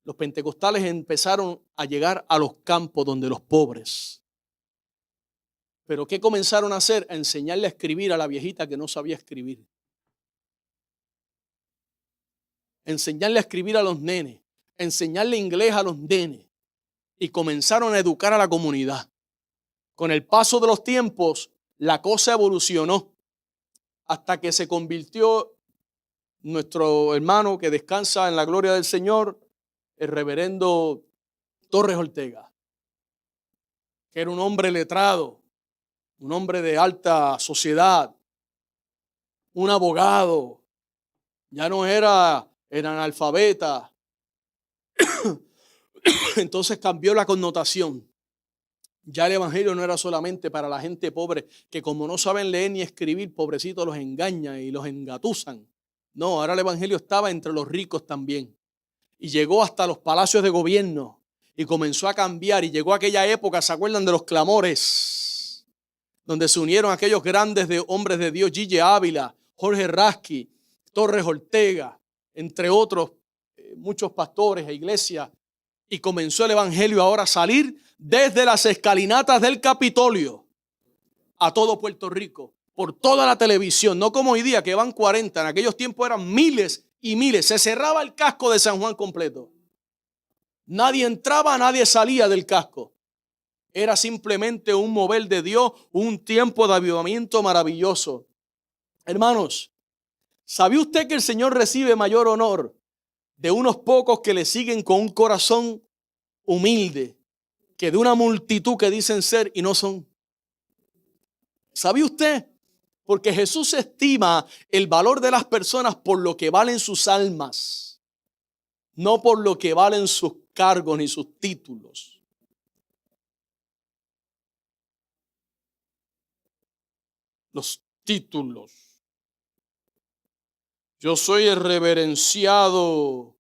Los pentecostales empezaron a llegar a los campos donde los pobres. Pero ¿qué comenzaron a hacer? A enseñarle a escribir a la viejita que no sabía escribir. Enseñarle a escribir a los nenes. Enseñarle inglés a los nenes. Y comenzaron a educar a la comunidad. Con el paso de los tiempos, la cosa evolucionó hasta que se convirtió nuestro hermano que descansa en la gloria del Señor, el reverendo Torres Ortega, que era un hombre letrado, un hombre de alta sociedad, un abogado, ya no era analfabeta. Entonces cambió la connotación. Ya el evangelio no era solamente para la gente pobre, que como no saben leer ni escribir, pobrecitos los engañan y los engatusan. No, ahora el evangelio estaba entre los ricos también. Y llegó hasta los palacios de gobierno y comenzó a cambiar. Y llegó aquella época, ¿se acuerdan de los clamores? Donde se unieron aquellos grandes hombres de Dios, Gille Ávila, Jorge Rasky, Torres Ortega, entre otros, muchos pastores e iglesias. Y comenzó el evangelio ahora a salir desde las escalinatas del Capitolio a todo Puerto Rico, por toda la televisión, no como hoy día que van 40, en aquellos tiempos eran miles y miles, se cerraba el casco de San Juan completo. Nadie entraba, nadie salía del casco. Era simplemente un mover de Dios, un tiempo de avivamiento maravilloso. Hermanos, ¿sabía usted que el Señor recibe mayor honor de unos pocos que le siguen con un corazón humilde que de una multitud que dicen ser y no son? ¿Sabía usted? Porque Jesús estima el valor de las personas por lo que valen sus almas, no por lo que valen sus cargos ni sus títulos. Los títulos. Yo soy el reverenciado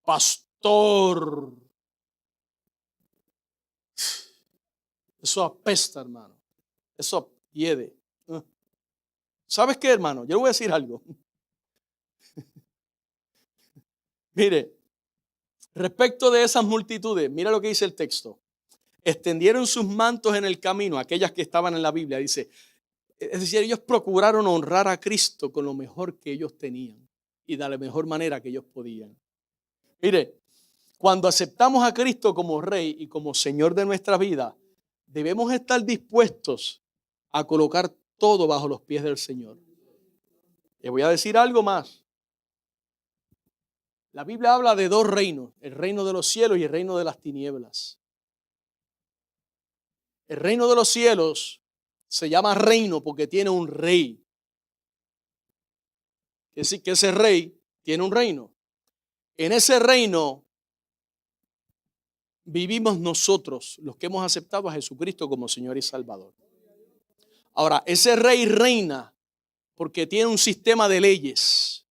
pastor. Eso apesta, hermano. Eso hiede. ¿Sabes qué, hermano? Yo le voy a decir algo. Mire, respecto de esas multitudes, mira lo que dice el texto. Extendieron sus mantos en el camino, aquellas que estaban en la Biblia, dice. Es decir, ellos procuraron honrar a Cristo con lo mejor que ellos tenían y de la mejor manera que ellos podían. Mire, cuando aceptamos a Cristo como Rey y como Señor de nuestra vida, debemos estar dispuestos a colocar todo bajo los pies del Señor. Le voy a decir algo más. La Biblia habla de dos reinos, el reino de los cielos y el reino de las tinieblas. El reino de los cielos se llama reino porque tiene un rey. Es decir, que ese rey tiene un reino. En ese reino vivimos nosotros, los que hemos aceptado a Jesucristo como Señor y Salvador. Ahora, ese rey reina porque tiene un sistema de leyes.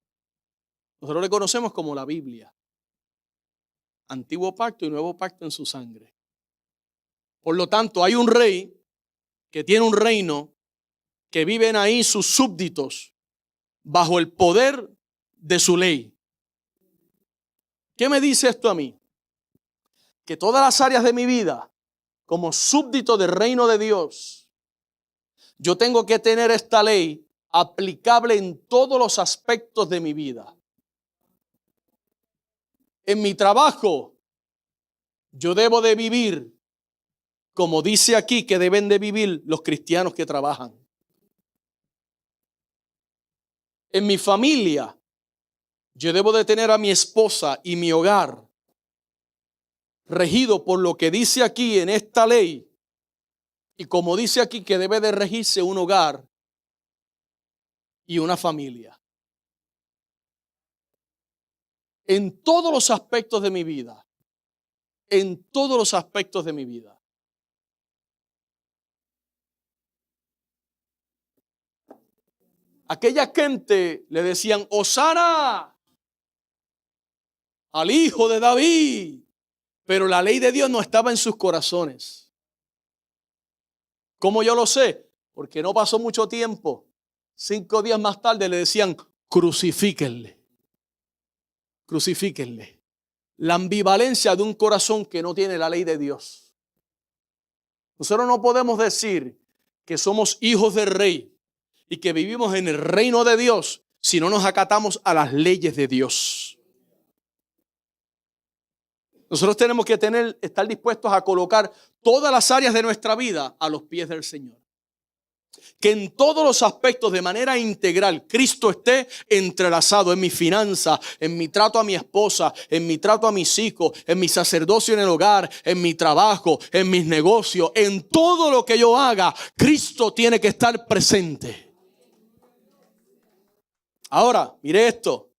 Nosotros le conocemos como la Biblia. Antiguo pacto y nuevo pacto en su sangre. Por lo tanto, hay un rey que tiene un reino, que viven ahí sus súbditos bajo el poder de su ley. ¿Qué me dice esto a mí? Que todas las áreas de mi vida, como súbdito del reino de Dios, yo tengo que tener esta ley aplicable en todos los aspectos de mi vida. En mi trabajo, yo debo de vivir como dice aquí que deben de vivir los cristianos que trabajan. En mi familia, yo debo de tener a mi esposa y mi hogar regido por lo que dice aquí en esta ley. Y como dice aquí que debe de regirse un hogar y una familia. En todos los aspectos de mi vida. En todos los aspectos de mi vida. Aquella gente le decían, Hosana al hijo de David. Pero la ley de Dios no estaba en sus corazones. ¿Cómo yo lo sé? Porque no pasó mucho tiempo. 5 días más tarde le decían, crucifíquenle. Crucifíquenle. La ambivalencia de un corazón que no tiene la ley de Dios. Nosotros no podemos decir que somos hijos del rey y que vivimos en el reino de Dios si no nos acatamos a las leyes de Dios. Nosotros tenemos que estar dispuestos a colocar todas las áreas de nuestra vida a los pies del Señor. Que en todos los aspectos de manera integral Cristo esté entrelazado en mi finanza, en mi trato a mi esposa, en mi trato a mis hijos, en mi sacerdocio en el hogar, en mi trabajo, en mis negocios, en todo lo que yo haga, Cristo tiene que estar presente. Ahora, mire esto.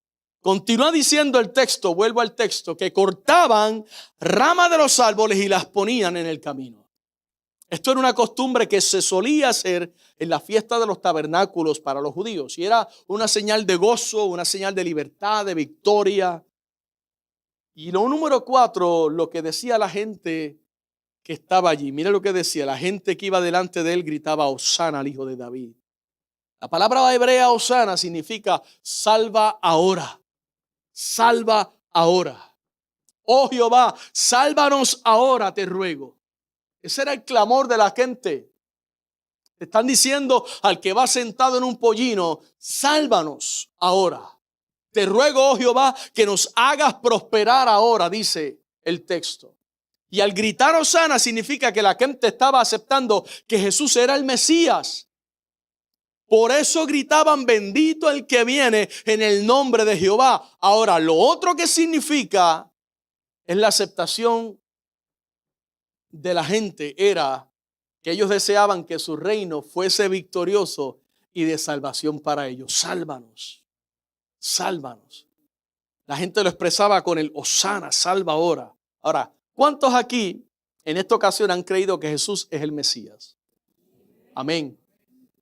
Continúa diciendo el texto, vuelvo al texto, que cortaban ramas de los árboles y las ponían en el camino. Esto era una costumbre que se solía hacer en la fiesta de los tabernáculos para los judíos. Y era una señal de gozo, una señal de libertad, de victoria. Y lo número 4, lo que decía la gente que estaba allí. Mira lo que decía, la gente que iba delante de él gritaba, Hosana al hijo de David. La palabra hebrea Hosana significa salva ahora. Salva ahora. Oh Jehová, sálvanos ahora, te ruego. Ese era el clamor de la gente. Están diciendo al que va sentado en un pollino, sálvanos ahora. Te ruego, oh Jehová, que nos hagas prosperar ahora, dice el texto. Y al gritar Hosana significa que la gente estaba aceptando que Jesús era el Mesías. Por eso gritaban, bendito el que viene en el nombre de Jehová. Ahora, lo otro que significa es la aceptación de la gente era que ellos deseaban que su reino fuese victorioso y de salvación para ellos. Sálvanos, sálvanos. La gente lo expresaba con el Hosana, salva ahora. Ahora, ¿cuántos aquí en esta ocasión han creído que Jesús es el Mesías? Amén.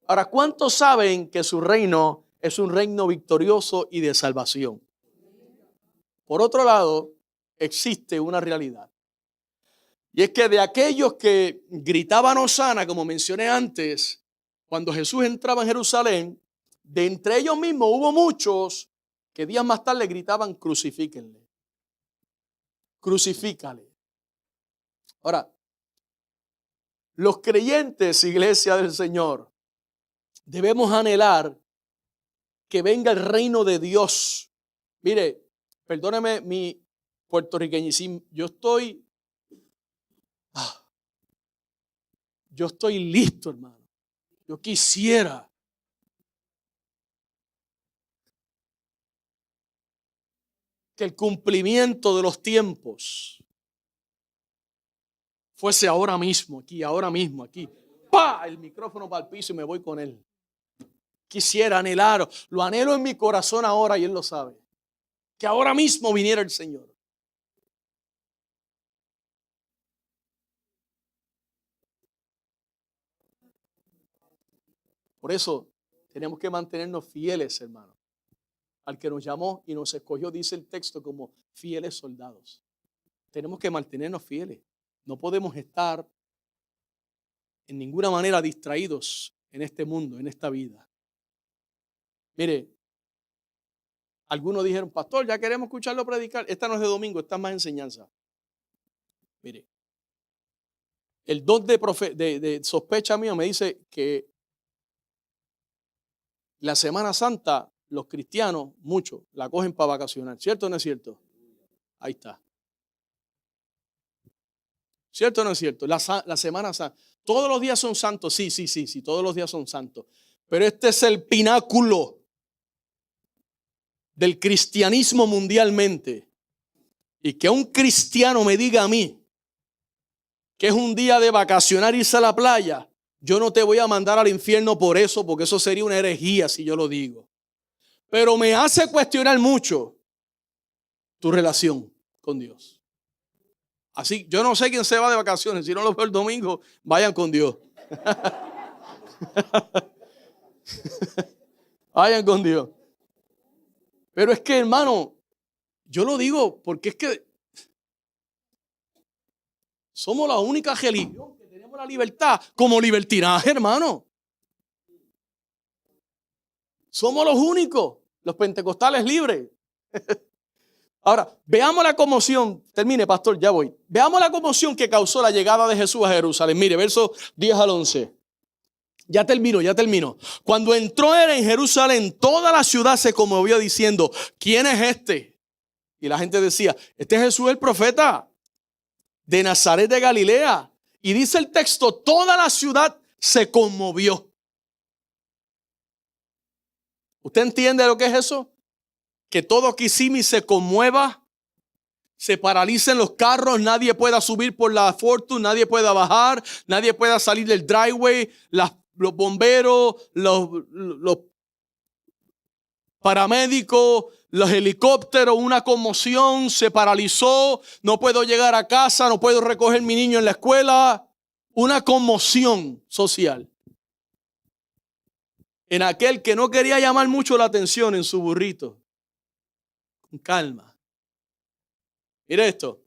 Ahora, ¿cuántos saben que su reino es un reino victorioso y de salvación? Por otro lado, existe una realidad. Y es que de aquellos que gritaban Hosana, como mencioné antes, cuando Jesús entraba en Jerusalén, de entre ellos mismos hubo muchos que días más tarde gritaban, crucifíquenle. Crucifícale. Ahora, los creyentes, iglesia del Señor, debemos anhelar que venga el reino de Dios. Mire, perdóneme mi puertorriqueñismo, yo estoy listo, hermano. Yo quisiera que el cumplimiento de los tiempos fuese ahora mismo, aquí. ¡Pah! El micrófono para el piso y me voy con él. Quisiera anhelar, lo anhelo en mi corazón ahora y Él lo sabe. Que ahora mismo viniera el Señor. Por eso tenemos que mantenernos fieles, hermano, al que nos llamó y nos escogió, dice el texto, como fieles soldados. Tenemos que mantenernos fieles. No podemos estar en ninguna manera distraídos en este mundo, en esta vida. Mire, algunos dijeron, pastor, ya queremos escucharlo predicar. Esta no es de domingo, esta es más enseñanza. Mire, el don de sospecha mío me dice que la Semana Santa, los cristianos, muchos, la cogen para vacacionar. ¿Cierto o no es cierto? Ahí está. ¿Cierto o no es cierto? La Semana Santa. Todos los días son santos. Sí, todos los días son santos. Pero este es el pináculo del cristianismo mundialmente. Y que un cristiano me diga a mí que es un día de vacacionar, irse a la playa, yo no te voy a mandar al infierno por eso, porque eso sería una herejía si yo lo digo. Pero me hace cuestionar mucho tu relación con Dios. Así, yo no sé quién se va de vacaciones. Si no lo veo el domingo, vayan con Dios. Vayan con Dios. Pero es que, hermano, yo lo digo porque es que somos la única religión que tenemos la libertad como libertinaje, hermano. Somos los únicos, los pentecostales libres. Ahora, veamos la conmoción. Termine, pastor, ya voy. Veamos la conmoción que causó la llegada de Jesús a Jerusalén. Mire, versos 10 al 11. Ya termino. Cuando entró él en Jerusalén, toda la ciudad se conmovió diciendo, ¿quién es este? Y la gente decía, este es Jesús el profeta de Nazaret de Galilea. Y dice el texto, toda la ciudad se conmovió. ¿Usted entiende lo que es eso? Que todo Kissimmee se conmueva, se paralicen los carros, nadie pueda subir por la Fortune, nadie pueda bajar, nadie pueda salir del driveway, los bomberos, los paramédicos, los helicópteros, una conmoción, se paralizó, no puedo llegar a casa, no puedo recoger mi niño en la escuela, una conmoción social. En aquel que no quería llamar mucho la atención en su burrito. Con calma. Mire esto.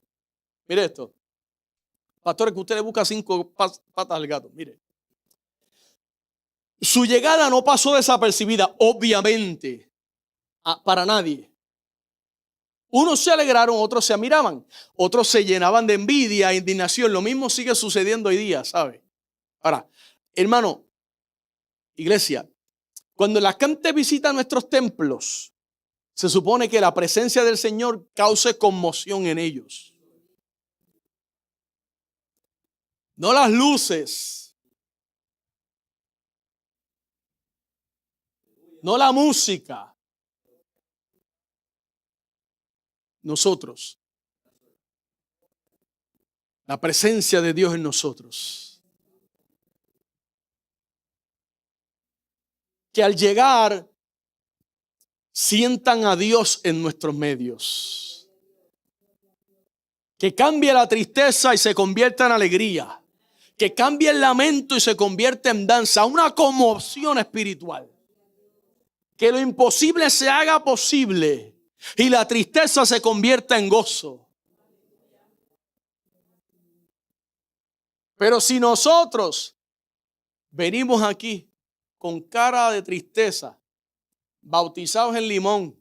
Pastor, que usted le busca 5 patas al gato. Mire. Su llegada no pasó desapercibida, obviamente, para nadie. Unos se alegraron, otros se admiraban, otros se llenaban de envidia e indignación. Lo mismo sigue sucediendo hoy día, ¿sabe? Ahora, hermano, iglesia, cuando la gente visita nuestros templos, se supone que la presencia del Señor cause conmoción en ellos. No las luces, no la música. Nosotros. La presencia de Dios en nosotros. Que al llegar sientan a Dios en nuestros medios. Que cambie la tristeza y se convierta en alegría. Que cambie el lamento y se convierta en danza. Una conmoción espiritual. Que lo imposible se haga posible y la tristeza se convierta en gozo. Pero si nosotros venimos aquí con cara de tristeza, bautizados en limón,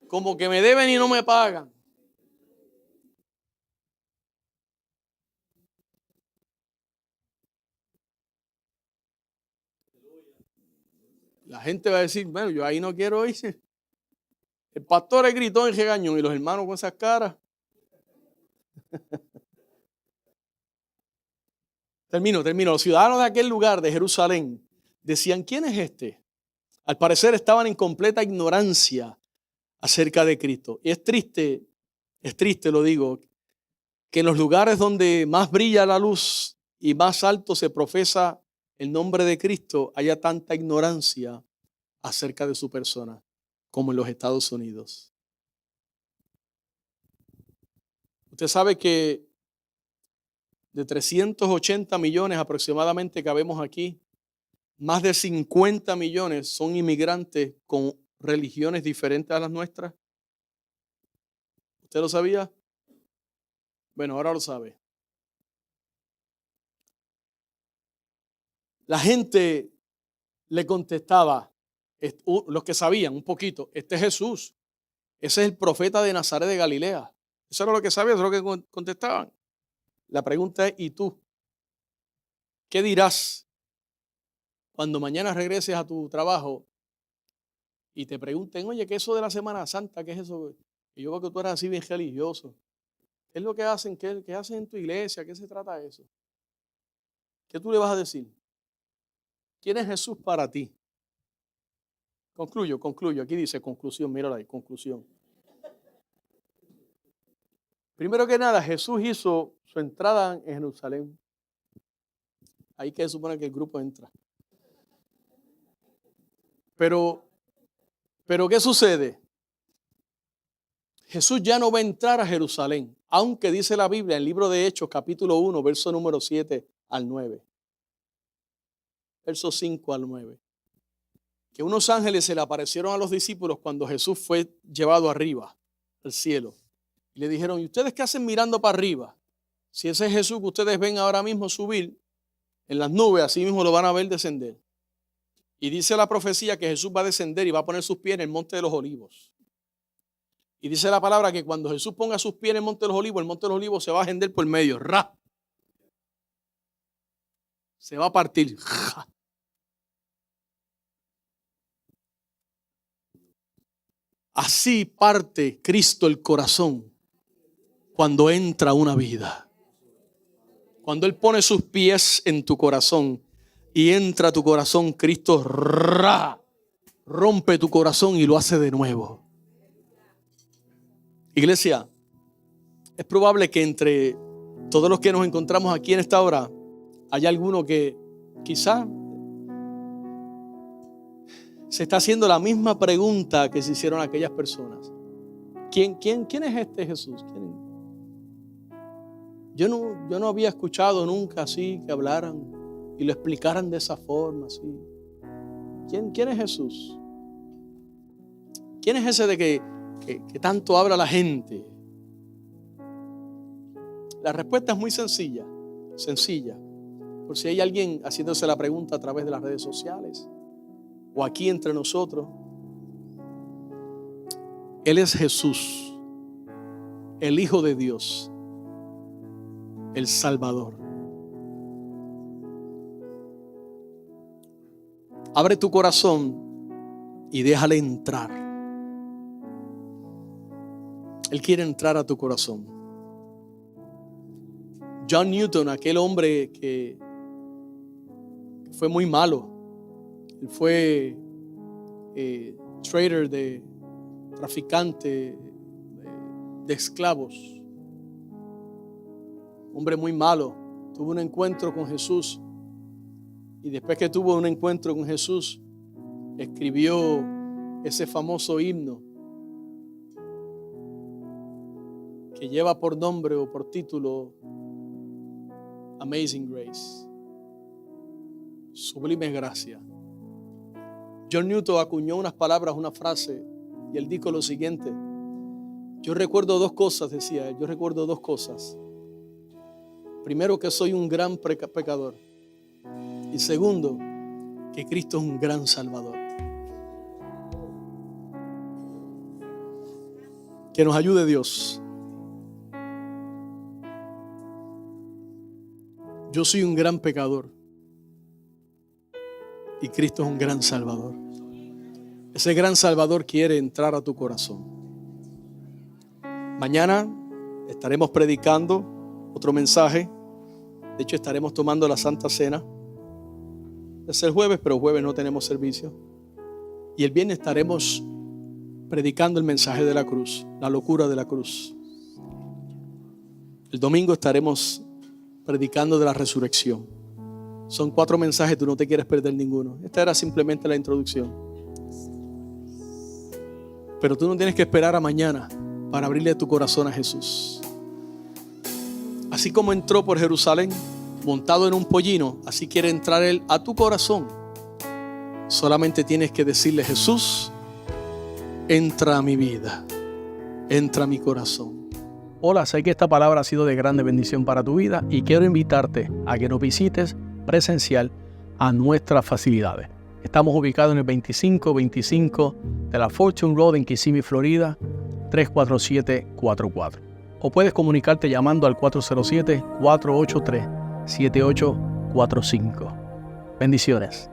como que me deben y no me pagan, la gente va a decir, bueno, yo ahí no quiero irse. El pastor gritó en regañón y los hermanos con esas caras. Termino. Los ciudadanos de aquel lugar de Jerusalén decían, ¿quién es este? Al parecer estaban en completa ignorancia acerca de Cristo. Y es triste, lo digo, que en los lugares donde más brilla la luz y más alto se profesa el nombre de Cristo haya tanta ignorancia acerca de su persona como en los Estados Unidos. Usted sabe que de 380 millones aproximadamente que habemos aquí, más de 50 millones son inmigrantes con religiones diferentes a las nuestras? ¿Usted lo sabía? Bueno, ahora lo sabe. La gente le contestaba, los que sabían un poquito, este es Jesús, ese es el profeta de Nazaret de Galilea. Eso era lo que sabían, eso es lo que contestaban. La pregunta es, ¿y tú? ¿Qué dirás cuando mañana regreses a tu trabajo y te pregunten, oye, ¿qué es eso de la Semana Santa? ¿Qué es eso? Y yo creo que tú eres así bien religioso. ¿Qué es lo que hacen? ¿Qué hacen en tu iglesia? ¿Qué se trata de eso? ¿Qué tú le vas a decir? ¿Quién es Jesús para ti? Concluyo. Aquí dice conclusión, mírala ahí, conclusión. Primero que nada, Jesús hizo su entrada en Jerusalén. Ahí que se supone que el grupo entra. Pero ¿qué sucede? Jesús ya no va a entrar a Jerusalén, aunque dice la Biblia en el libro de Hechos, capítulo 1, verso número 7 al 9. Verso 5 al 9. Que unos ángeles se le aparecieron a los discípulos cuando Jesús fue llevado arriba al cielo. Y le dijeron, ¿y ustedes qué hacen mirando para arriba? Si ese es Jesús que ustedes ven ahora mismo subir en las nubes, así mismo lo van a ver descender. Y dice la profecía que Jesús va a descender y va a poner sus pies en el monte de los olivos. Y dice la palabra que cuando Jesús ponga sus pies en el monte de los olivos, el monte de los olivos se va a hender por medio. ¡Ra! Se va a partir. ¡Ja! Así parte Cristo el corazón cuando entra una vida. Cuando Él pone sus pies en tu corazón y entra a tu corazón, Cristo rompe tu corazón y lo hace de nuevo. Iglesia, es probable que entre todos los que nos encontramos aquí en esta hora haya alguno que quizá se está haciendo la misma pregunta que se hicieron aquellas personas. ¿Quién es este Jesús? Yo no había escuchado nunca así que hablaran y lo explicaran de esa forma. Así. ¿Quién es Jesús? ¿Quién es ese de que tanto habla la gente? La respuesta es muy sencilla. Por si hay alguien haciéndose la pregunta a través de las redes sociales o aquí entre nosotros. Él es Jesús, el Hijo de Dios, el Salvador. Abre tu corazón y déjale entrar. Él quiere entrar a tu corazón. John Newton, aquel hombre que fue muy malo, él fue trader, traficante de esclavos, hombre muy malo, tuvo un encuentro con Jesús y después que tuvo un encuentro con Jesús escribió ese famoso himno que lleva por nombre o por título Amazing Grace, sublime gracia. John Newton acuñó unas palabras, una frase, y él dijo lo siguiente: yo recuerdo dos cosas, decía él, yo recuerdo dos cosas. Primero, que soy un gran pecador, y segundo, que Cristo es un gran Salvador. Que nos ayude Dios. Yo soy un gran pecador y Cristo es un gran Salvador. Ese gran Salvador quiere entrar a tu corazón. Mañana estaremos predicando otro mensaje. De hecho, estaremos tomando la Santa Cena. Es el jueves, pero jueves no tenemos servicio. Y el viernes estaremos predicando el mensaje de la cruz, la locura de la cruz. El domingo estaremos predicando de la resurrección. Son 4 mensajes, tú no te quieres perder ninguno. Esta era simplemente la introducción. Pero tú no tienes que esperar a mañana para abrirle tu corazón a Jesús. Así como entró por Jerusalén montado en un pollino, así quiere entrar Él a tu corazón Solamente tienes que decirle: Jesús, entra a mi vida, entra a mi corazón. Hola, sé que esta palabra ha sido de grande bendición para tu vida y quiero invitarte a que nos visites presencial a nuestras facilidades. Estamos ubicados en el 2525 de la Fortune Road en Kissimmee, Florida, 34744. O puedes comunicarte llamando al 407-483-7845. Bendiciones.